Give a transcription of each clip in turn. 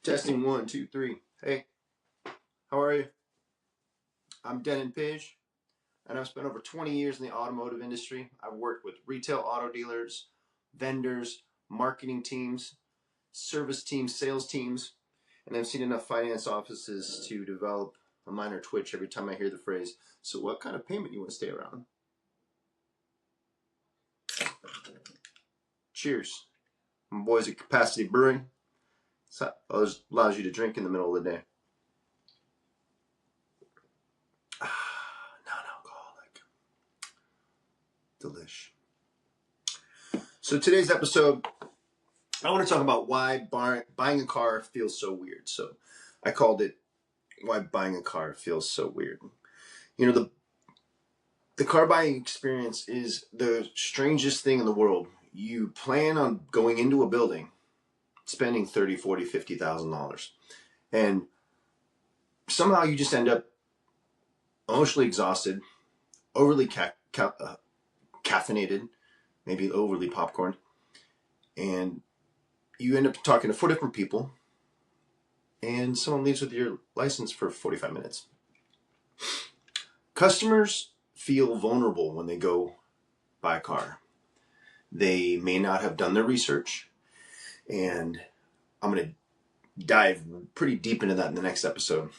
Testing 1, 2, 3. Hey, how are you? I'm Denyn Pysz, and I've spent over 20 years in the automotive industry. I've worked with retail auto dealers, vendors, marketing teams, service teams, sales teams, and I've seen enough finance offices to develop a minor twitch every time I hear the phrase, "So what kind of payment you want to stay around?" Cheers. My boys at Capacity Brewing. So allows you to drink in the middle of the day. Non-alcoholic. Delish. So today's episode, I want to talk about why buying a car feels so weird. So I called it "Why Buying a Car Feels So Weird." You know, the car buying experience is the strangest thing in the world. You plan on going into a building, spending $30,000, $40,000, $50,000, and somehow you just end up emotionally exhausted, overly caffeinated, maybe overly popcorned, and you end up talking to 4 different people, and someone leaves with your license for 45 minutes. Customers feel vulnerable when they go buy a car. They may not have done their research, and I'm going to dive pretty deep into that in the next episode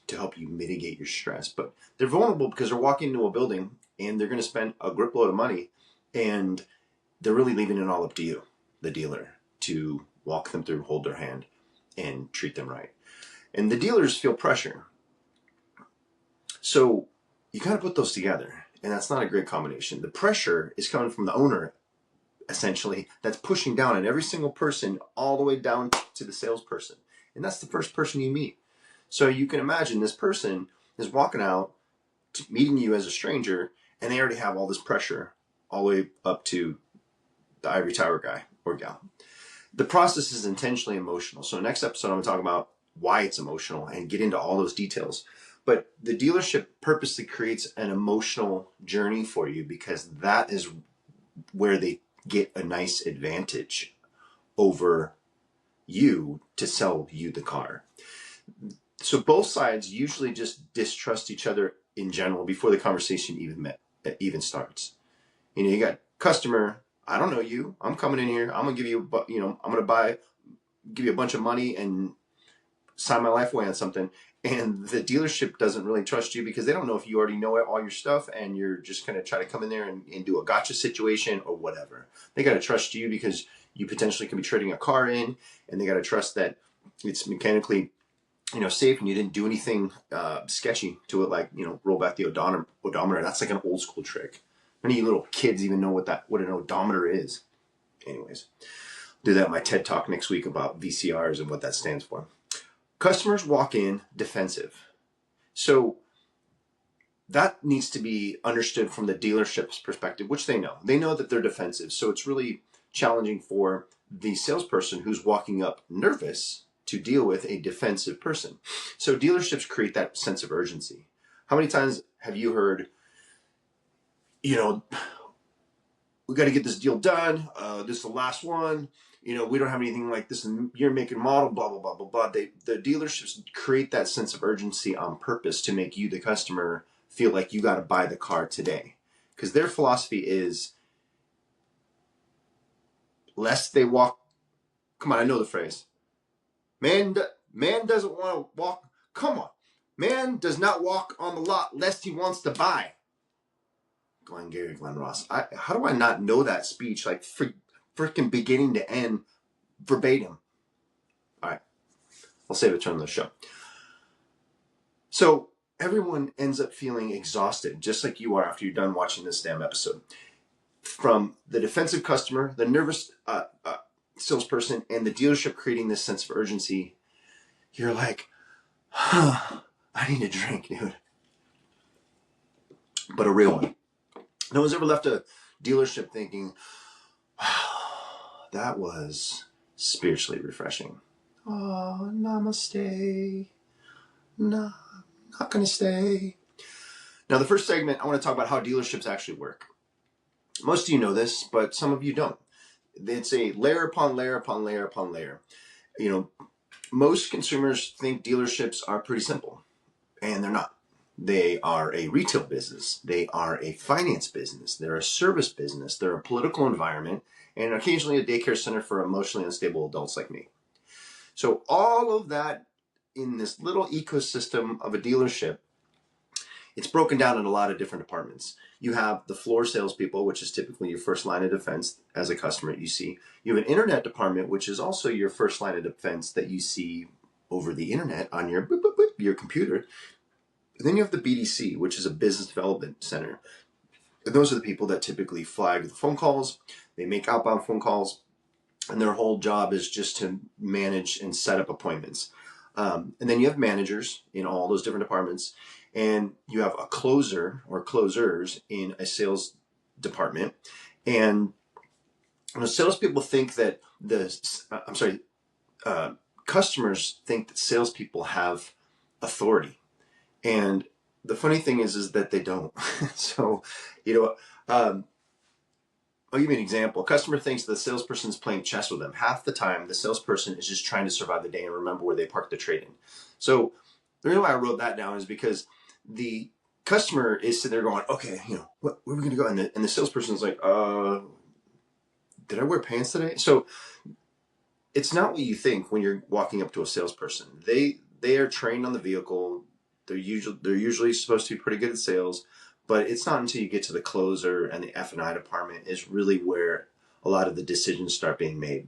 to help you mitigate your stress. But they're vulnerable because they're walking into a building and they're going to spend a grip load of money, and they're really leaving it all up to you, the dealer, to walk them through, hold their hand, and treat them right. And the dealers feel pressure. So you kind of put those together, and that's not a great combination. The pressure is coming from the owner, essentially, that's pushing down on every single person all the way down to the salesperson. And that's the first person you meet. So you can imagine this person is walking out, meeting you as a stranger, and they already have all this pressure all the way up to the ivory tower guy or gal. The process is intentionally emotional. So next episode, I'm going to talk about why it's emotional and get into all those details. But the dealership purposely creates an emotional journey for you because that is where they get a nice advantage over you to sell you the car. So both sides usually just distrust each other in general before the conversation even starts. You got customer, I don't know you. I'm coming in here. I'm gonna give you, I'm gonna give you a bunch of money and sign my life away on something. And the dealership doesn't really trust you because they don't know if you already know all your stuff and you're just gonna try to come in there and do a gotcha situation or whatever. They gotta trust you because you potentially could be trading a car in, and they gotta trust that it's mechanically safe and you didn't do anything sketchy to it, like roll back the odometer. That's like an old school trick. None of you little kids even know what an odometer is. Anyways, do that in my TED Talk next week about VCRs and what that stands for. Customers walk in defensive. So that needs to be understood from the dealership's perspective, which they know. They know that they're defensive. So it's really challenging for the salesperson who's walking up nervous to deal with a defensive person. So dealerships create that sense of urgency. How many times have you heard, we got to get this deal done. This is the last one. We don't have anything like this in your make and model, blah, blah, blah, blah, blah. The dealerships create that sense of urgency on purpose to make you, the customer, feel like you got to buy the car today. Because their philosophy is, lest they walk, come on, I know the phrase. Man doesn't want to walk, come on. Man does not walk on the lot lest he wants to buy. Glenn Ross. How do I not know that speech like freaking beginning to end verbatim? All right, I'll save it to the show. So everyone ends up feeling exhausted, just like you are after you're done watching this damn episode. From the defensive customer, the nervous salesperson, and the dealership creating this sense of urgency, you're like, I need a drink, dude. But a real one. No one's ever left a dealership thinking, that was spiritually refreshing. Oh, namaste. No, not going to stay. Now, the first segment, I want to talk about how dealerships actually work. Most of you know this, but some of you don't. It's a layer upon layer upon layer upon layer. most consumers think dealerships are pretty simple, and they're not. They are a retail business. They are a finance business. They're a service business. They're a political environment, and occasionally a daycare center for emotionally unstable adults like me. So all of that in this little ecosystem of a dealership, it's broken down in a lot of different departments. You have the floor salespeople, which is typically your first line of defense as a customer you see. You have an internet department, which is also your first line of defense that you see over the internet on your your computer. And then you have the BDC, which is a business development center. And those are the people that typically flag the phone calls. They make outbound phone calls, and their whole job is just to manage and set up appointments. And then you have managers in all those different departments, and you have a closer or closers in a sales department. And salespeople think that customers think that salespeople have authority. And the funny thing is that they don't. So, I'll give you an example. A customer thinks the salesperson is playing chess with them. Half the time, the salesperson is just trying to survive the day and remember where they parked the trade-in. So the reason why I wrote that down is because the customer is sitting there going, okay, where are we going to go? And the salesperson is like, did I wear pants today? So it's not what you think when you're walking up to a salesperson. They are trained on the vehicle. They're usually supposed to be pretty good at sales. But it's not until you get to the closer and the F&I department is really where a lot of the decisions start being made.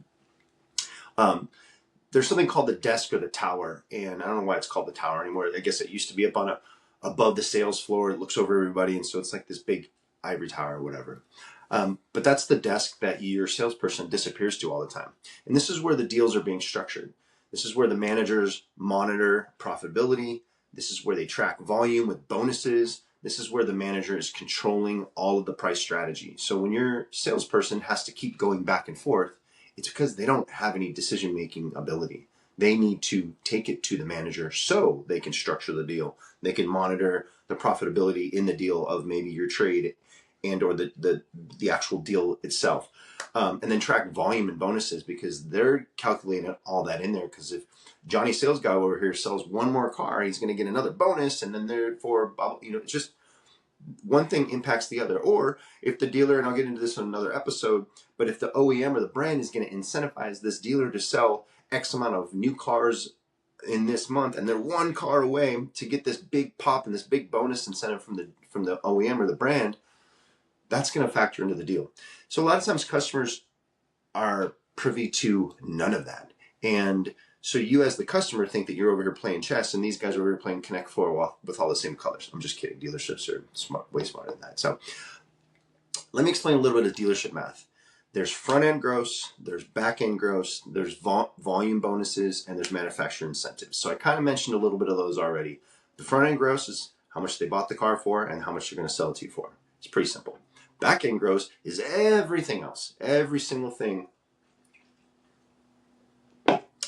There's something called the desk or the tower, and I don't know why it's called the tower anymore. I guess it used to be above the sales floor. It looks over everybody, and so it's like this big ivory tower or whatever. But that's the desk that your salesperson disappears to all the time. And this is where the deals are being structured. This is where the managers monitor profitability. This is where they track volume with bonuses. This is where the manager is controlling all of the price strategy. So when your salesperson has to keep going back and forth, it's because they don't have any decision-making ability. They need to take it to the manager so they can structure the deal. They can monitor the profitability in the deal of maybe your trade and or the actual deal itself. And then track volume and bonuses because they're calculating all that in there. Because if Johnny sales guy over here sells one more car, he's going to get another bonus, and then therefore, it's just one thing impacts the other. Or if the dealer, and I'll get into this in another episode, but if the OEM or the brand is going to incentivize this dealer to sell X amount of new cars in this month, and they're one car away to get this big pop and this big bonus incentive from the OEM or the brand, that's going to factor into the deal. So a lot of times customers are privy to none of that. And so you as the customer think that you're over here playing chess and these guys are over here playing Connect Four with all the same colors. I'm just kidding. Dealerships are way smarter than that. So let me explain a little bit of dealership math. There's front end gross, there's back end gross, there's volume bonuses, and there's manufacturer incentives. So I kind of mentioned a little bit of those already. The front end gross is how much they bought the car for and how much they're going to sell it to you for. It's pretty simple. Back end gross is everything else, every single thing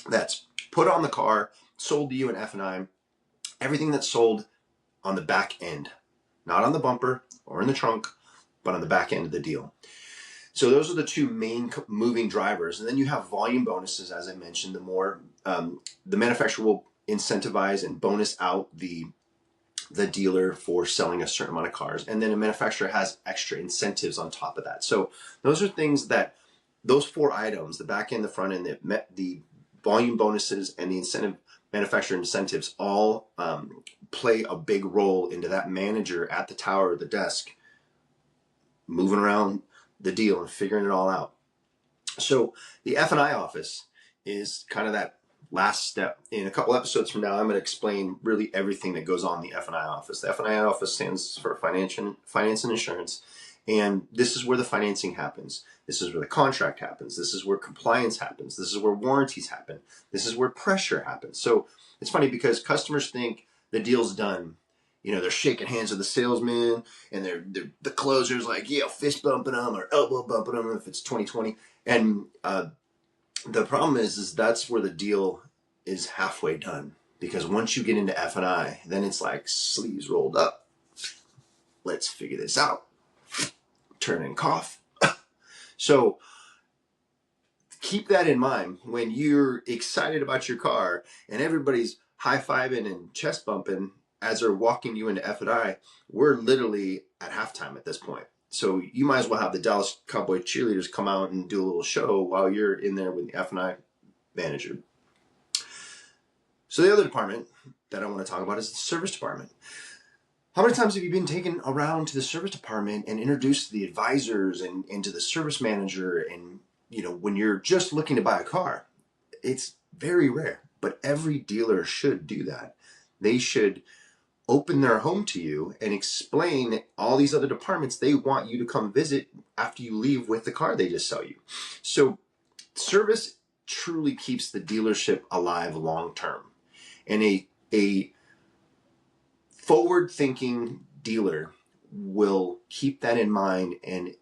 that's put on the car, sold to you in F&I, everything that's sold on the back end, not on the bumper or in the trunk, but on the back end of the deal. So those are the two main moving drivers. And then you have volume bonuses, as I mentioned. The more the manufacturer will incentivize and bonus out the dealer for selling a certain amount of cars. And then a manufacturer has extra incentives on top of that. So those are things that those four items, the back end, the front end, the volume bonuses, and the incentive manufacturer incentives all play a big role into that manager at the tower or the desk moving around the deal and figuring it all out. So the F&I office is kind of that last step. In a couple episodes from now, I'm going to explain really everything that goes on in the F&I office. The F&I office stands for finance and insurance. And this is where the financing happens. This is where the contract happens. This is where compliance happens. This is where warranties happen. This is where pressure happens. So it's funny because customers think the deal's done. They're shaking hands with the salesman, and they're the closer's like, yeah, fist bumping them or elbow bumping them if it's 2020. And the problem is that's where the deal is halfway done. Because once you get into F&I, then it's like sleeves rolled up. Let's figure this out. Turn and cough. So keep that in mind when you're excited about your car and everybody's high-fiving and chest bumping as they're walking you into F&I. We're literally at halftime at this point. So you might as well have the Dallas Cowboy cheerleaders come out and do a little show while you're in there with the F&I manager. So the other department that I want to talk about is the service department. How many times have you been taken around to the service department and introduced to the advisors and to the service manager? And, when you're just looking to buy a car, it's very rare, but every dealer should do that. They should open their home to you and explain all these other departments they want you to come visit after you leave with the car they just sell you. So service truly keeps the dealership alive long term. And a forward-thinking dealer will keep that in mind and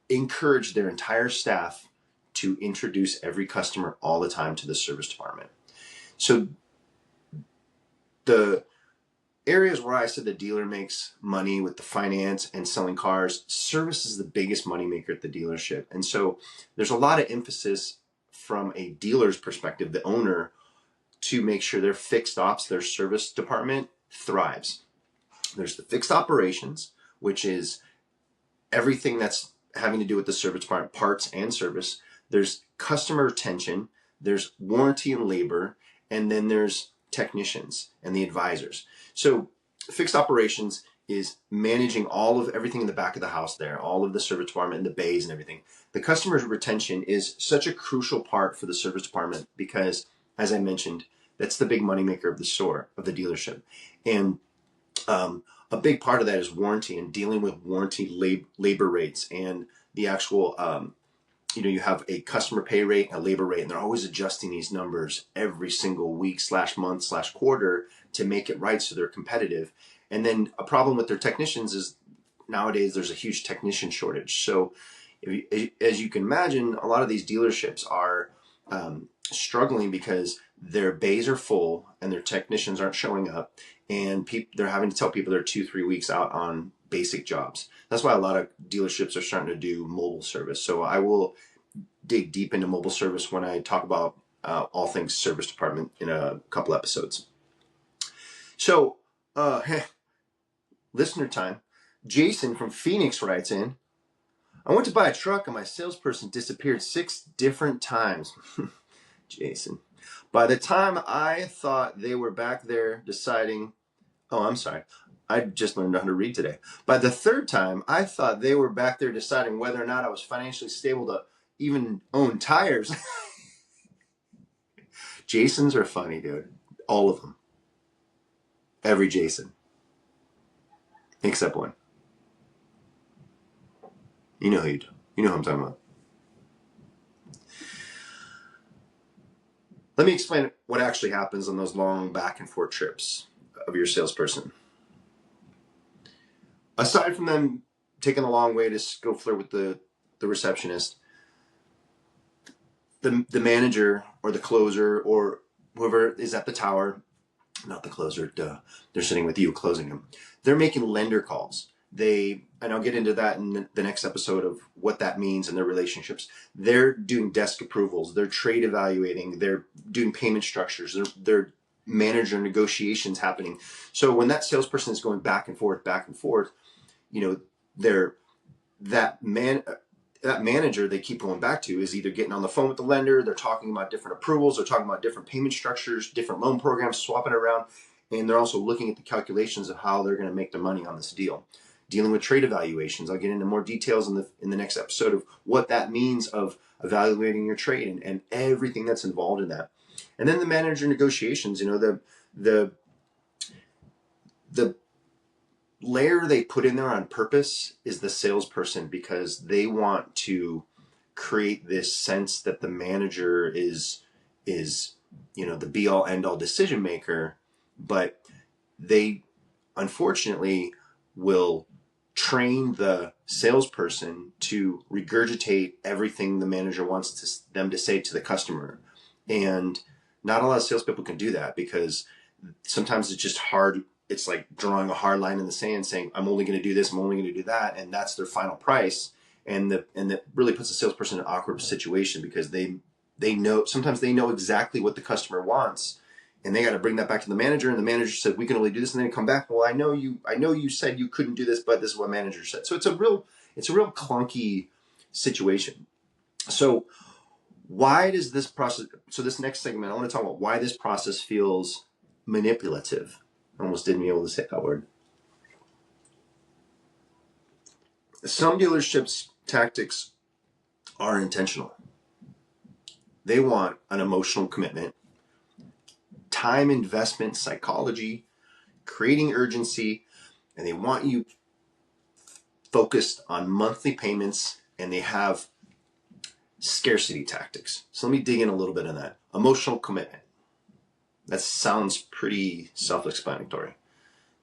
encourage their entire staff to introduce every customer all the time to the service department. So the areas where I said the dealer makes money with the finance and selling cars, service is the biggest moneymaker at the dealership. And so there's a lot of emphasis from a dealer's perspective, the owner, to make sure their fixed ops, their service department thrives. There's the fixed operations, which is everything that's having to do with the service department, parts and service. There's customer retention, there's warranty and labor, and then there's technicians and the advisors. So fixed operations is managing all of everything in the back of the house there, all of the service department and the bays and everything. The customer retention is such a crucial part for the service department because, as I mentioned, that's the big moneymaker of the store, of the dealership. And a big part of that is warranty and dealing with warranty labor rates and the actual, you have a customer pay rate and a labor rate, and they're always adjusting these numbers every single week / month / quarter to make it right so they're competitive. And then a problem with their technicians is nowadays there's a huge technician shortage. So as you can imagine, a lot of these dealerships are struggling because their bays are full and their technicians aren't showing up, and they're having to tell people they're 2-3 weeks out on basic jobs. That's why a lot of dealerships are starting to do mobile service. So I will dig deep into mobile service when I talk about all things service department in a couple episodes. So listener time. Jason from Phoenix writes in, I went to buy a truck and my salesperson disappeared 6 different times. Jason. By the time I thought they were back there deciding, I just learned how to read today. By the 3rd time, I thought they were back there deciding whether or not I was financially stable to even own tires. Jasons are funny, dude. All of them. Every Jason. Except one. You know who you do. You know who I'm talking about. Let me explain what actually happens on those long back and forth trips of your salesperson. Aside from them taking a long way to go flirt with the receptionist, the manager or the closer or whoever is at the tower, not the closer, they're sitting with you closing them. They're making lender calls. And I'll get into that in the next episode of what that means in their relationships. They're doing desk approvals. They're trade evaluating. They're doing payment structures. They're manager negotiations happening. So when that salesperson is going back and forth, that manager they keep going back to is either getting on the phone with the lender, they're talking about different approvals, they're talking about different payment structures, different loan programs, swapping around, and they're also looking at the calculations of how they're going to make their money on this deal. Dealing with trade evaluations. I'll get into more details in the next episode of what that means of evaluating your trade and everything that's involved in that. And then the manager negotiations, the layer they put in there on purpose is the salesperson, because they want to create this sense that the manager is the be all end all decision maker, but they unfortunately will train the salesperson to regurgitate everything the manager wants them to say to the customer. And not a lot of salespeople can do that, because sometimes it's just hard. It's like drawing a hard line in the sand saying, I'm only going to do this, I'm only going to do that. And that's their final price. and that really puts the salesperson in an awkward situation because they know, sometimes they know exactly what the customer wants, and they got to bring that back to the manager, and the manager said we can only do this, and then they come back, well, I know you said you couldn't do this, but this is what manager said. So it's a real clunky situation. So why does this process, so this next segment I want to talk about why this process feels manipulative. I almost didn't be able to say that word. Some dealerships tactics are intentional. They want an emotional commitment, time investment, psychology, creating urgency, and they want you focused on monthly payments, and they have scarcity tactics. So let me dig in a little bit on that. Emotional commitment. That sounds pretty self-explanatory.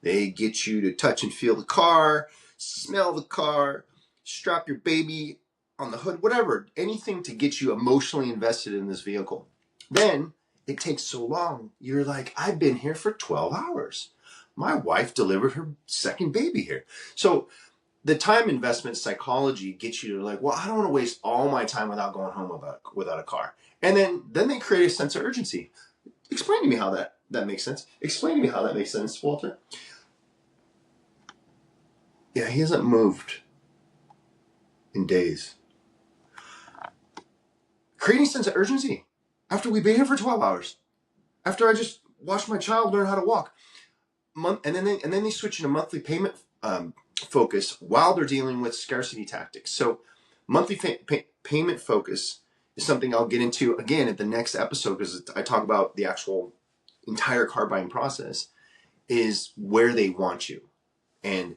They get you to touch and feel the car, smell the car, strap your baby on the hood, whatever, anything to get you emotionally invested in this vehicle. Then it takes so long. You're like, I've been here for 12 hours. My wife delivered her second baby here. So the time investment psychology gets you to like, well, I don't want to waste all my time without going home without a car. And then they create a sense of urgency. Explain to me how that makes sense. Explain to me how that makes sense, Walter. Yeah, he hasn't moved in days. Creating a sense of urgency. After we've been here for 12 hours. After I just watched my child learn how to walk. And then they switch into monthly payment focus while they're dealing with scarcity tactics. So monthly payment focus is something I'll get into again at the next episode, because I talk about the actual entire car buying process is where they want you. And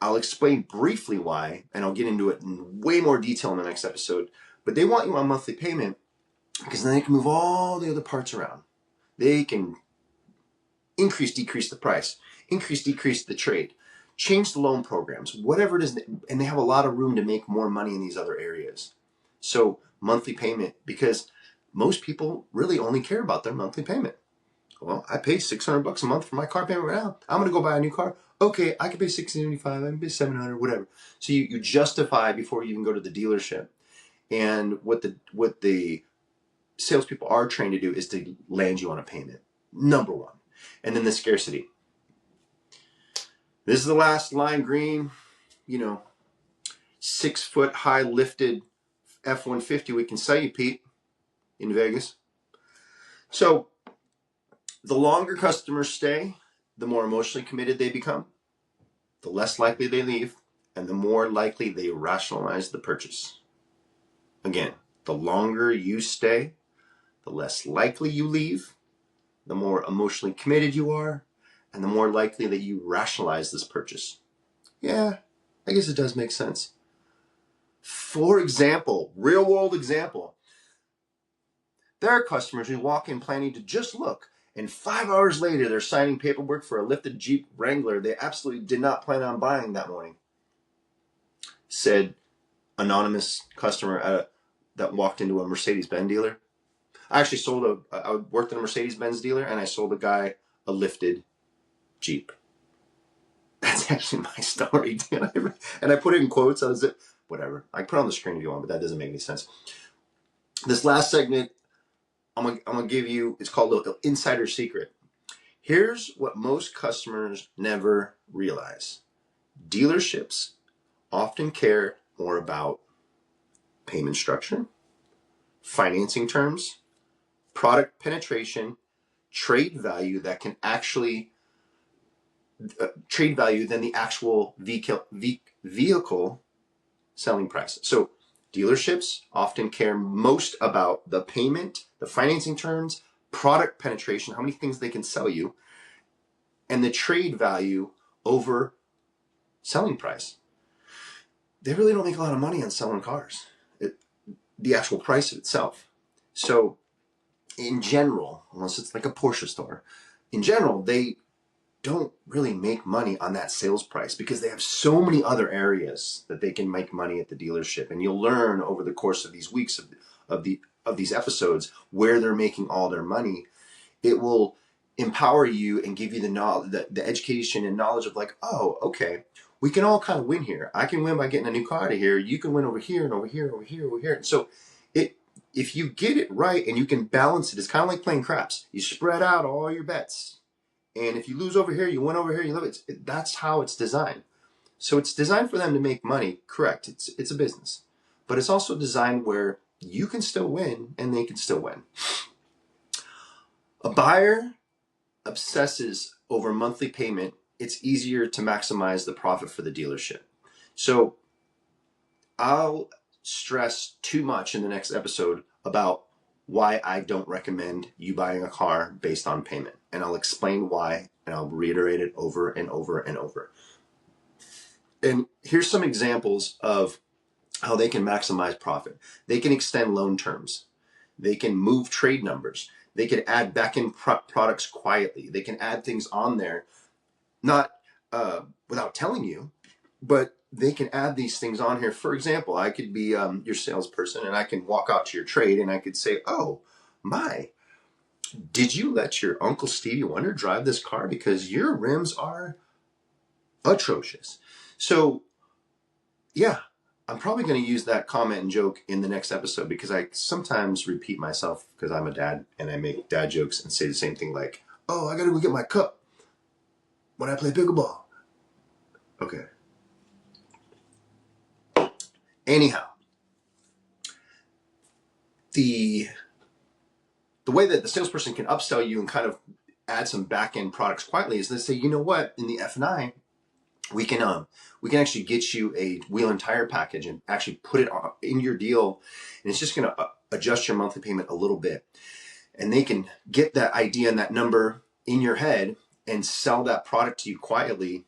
I'll explain briefly why, and I'll get into it in way more detail in the next episode. But they want you on monthly payment because then they can move all the other parts around. They can increase, decrease the price, increase, decrease the trade, change the loan programs, whatever it is, and they have a lot of room to make more money in these other areas. So monthly payment, because most people really only care about their monthly payment. Well, I pay $600 a month for my car payment right now. I'm going to go buy a new car. Okay, I can pay $675, I can pay $700, whatever. So you justify before you even go to the dealership. And what the salespeople are trained to do is to land you on a payment, number one. And then the scarcity. This is the last line green, 6 foot high lifted F-150 we can sell you, Pete, in Vegas. So the longer customers stay, the more emotionally committed they become, the less likely they leave, and the more likely they rationalize the purchase. Again, the longer you stay, the less likely you leave, the more emotionally committed you are, and the more likely that you rationalize this purchase. Yeah, I guess it does make sense. For example, real world example, there are customers who walk in planning to just look, and 5 hours later they're signing paperwork for a lifted Jeep Wrangler they absolutely did not plan on buying that morning. Said anonymous customer that walked into a Mercedes-Benz dealer. I actually I worked at a Mercedes-Benz dealer, and I sold a guy a lifted Jeep. That's actually my story. And I put it in quotes. Whatever. I put it on the screen if you want, but that doesn't make any sense. This last segment, I'm gonna give you, it's called the insider secret. Here's what most customers never realize. Dealerships often care more about payment structure, financing terms, product penetration, trade value that can actually trade value than the actual vehicle selling price. So dealerships often care most about the payment, the financing terms, product penetration, how many things they can sell you, and the trade value over selling price. They really don't make a lot of money on selling cars, the actual price of itself. So in general, unless it's like a Porsche store, in general, they don't really make money on that sales price because they have so many other areas that they can make money at the dealership. And you'll learn over the course of these weeks of these episodes where they're making all their money. It will empower you and give you the knowledge, the education and knowledge of like, oh, okay, we can all kind of win here. I can win by getting a new car out of here. You can win over here and over here, over here, over here. So if you get it right and you can balance it, it's kind of like playing craps. You spread out all your bets. And if you lose over here, you win over here, you love it. That's how it's designed. So it's designed for them to make money, correct. It's a business. But it's also designed where you can still win and they can still win. A buyer obsesses over monthly payment. It's easier to maximize the profit for the dealership. So I'll stress too much in the next episode about why I don't recommend you buying a car based on payment. And I'll explain why, and I'll reiterate it over and over and over. And here's some examples of how they can maximize profit. They can extend loan terms. They can move trade numbers. They can add back-end products quietly. They can add things on there, not without telling you, but they can add these things on here. For example, I could be your salesperson and I can walk out to your trade and I could say, oh, my, did you let your Uncle Stevie Wonder drive this car? Because your rims are atrocious. So, yeah, I'm probably going to use that comment and joke in the next episode because I sometimes repeat myself because I'm a dad and I make dad jokes and say the same thing like, oh, I got to go get my cup when I play pickleball. Okay. Anyhow, the way that the salesperson can upsell you and kind of add some back-end products quietly is they say, you know what, in the F&I, we can actually get you a wheel and tire package and actually put it in your deal, and it's just going to adjust your monthly payment a little bit. And they can get that idea and that number in your head and sell that product to you quietly.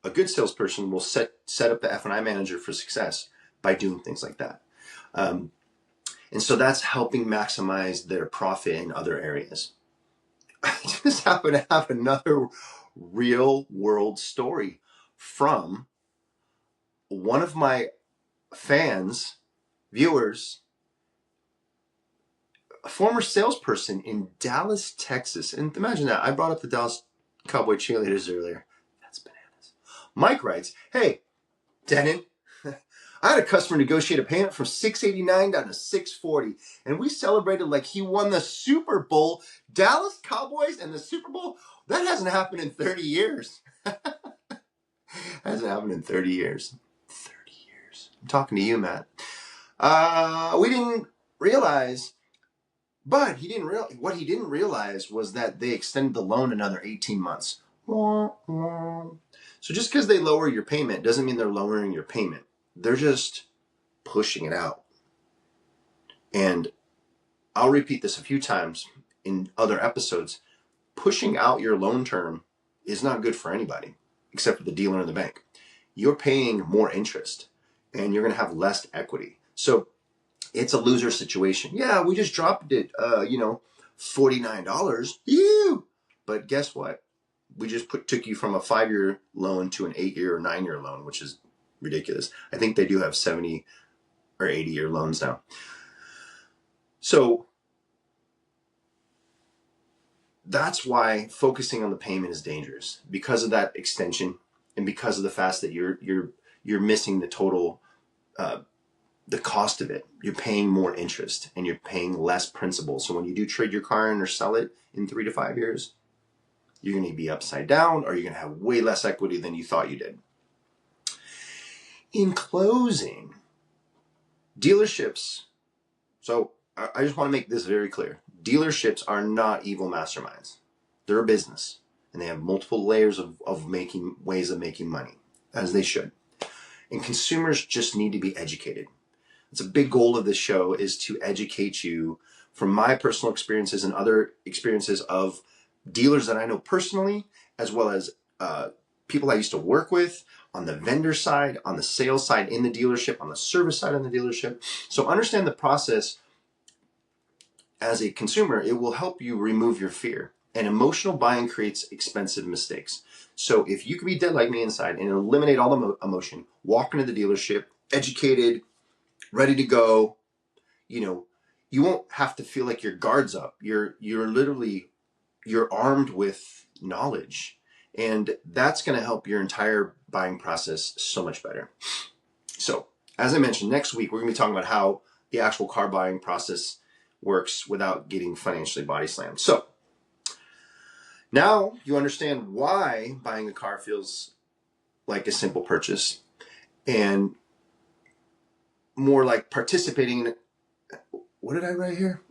A good salesperson will set up the F&I manager for success by doing things like that. And so that's helping maximize their profit in other areas. I just happen to have another real world story from one of my fans, viewers, a former salesperson in Dallas, Texas. And imagine that. I brought up the Dallas Cowboy cheerleaders earlier. That's bananas. Mike writes, hey, Denyn, I had a customer negotiate a payment from $689 down to $640, and we celebrated like he won the Super Bowl. Dallas Cowboys and the Super Bowl? That hasn't happened in 30 years. Hasn't happened in 30 years. 30 years. I'm talking to you, Matt. We didn't realize, but what he didn't realize was that they extended the loan another 18 months. So just because they lower your payment doesn't mean they're lowering your payment. They're just pushing it out. And I'll repeat this a few times in other episodes. Pushing out your loan term is not good for anybody except for the dealer and the bank. You're paying more interest and you're going to have less equity. So it's a loser situation. Yeah, we just dropped it, $49. Ew! But guess what? We just took you from a 5-year loan to an 8-year or 9-year loan, which is ridiculous. I think they do have 70 or 80-year loans now. So that's why focusing on the payment is dangerous, because of that extension and because of the fact that you're missing the total the cost of it. You're paying more interest and you're paying less principal. So when you do trade your car in or sell it in 3 to 5 years, you're going to be upside down, or you're going to have way less equity than you thought you did. In closing, dealerships. So I just want to make this very clear. Dealerships are not evil masterminds. They're a business, and they have multiple layers of ways of making money, as they should. And consumers just need to be educated. It's a big goal of this show, is to educate you from my personal experiences and other experiences of dealers that I know personally, as well as people I used to work with on the vendor side, on the sales side in the dealership, on the service side in the dealership. So understand the process as a consumer. It will help you remove your fear. And emotional buying creates expensive mistakes. So if you can be dead like me inside and eliminate all the emotion, walk into the dealership, educated, ready to go, you won't have to feel like your guard's up. You're armed with knowledge, And that's going to help your entire buying process so much better. So, as I mentioned, next week we're going to be talking about how the actual car buying process works without getting financially body slammed. So, now you understand why buying a car feels like a simple purchase and more like participating in, what did I write here?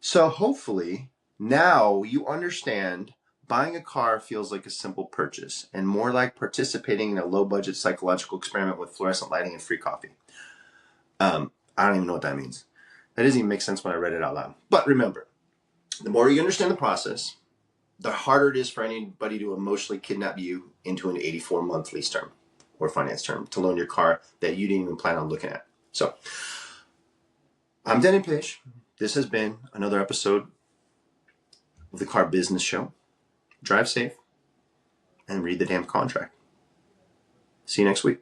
So hopefully now you understand buying a car feels like a simple purchase and more like participating in a low budget psychological experiment with fluorescent lighting and free coffee. I don't even know what that means. That doesn't even make sense when I read it out loud. But remember, the more you understand the process, the harder it is for anybody to emotionally kidnap you into an 84-month lease term or finance term to loan your car that you didn't even plan on looking at. So, I'm Denyn Pysz. This has been another episode of the Car Business Show. Drive safe and read the damn contract. See you next week.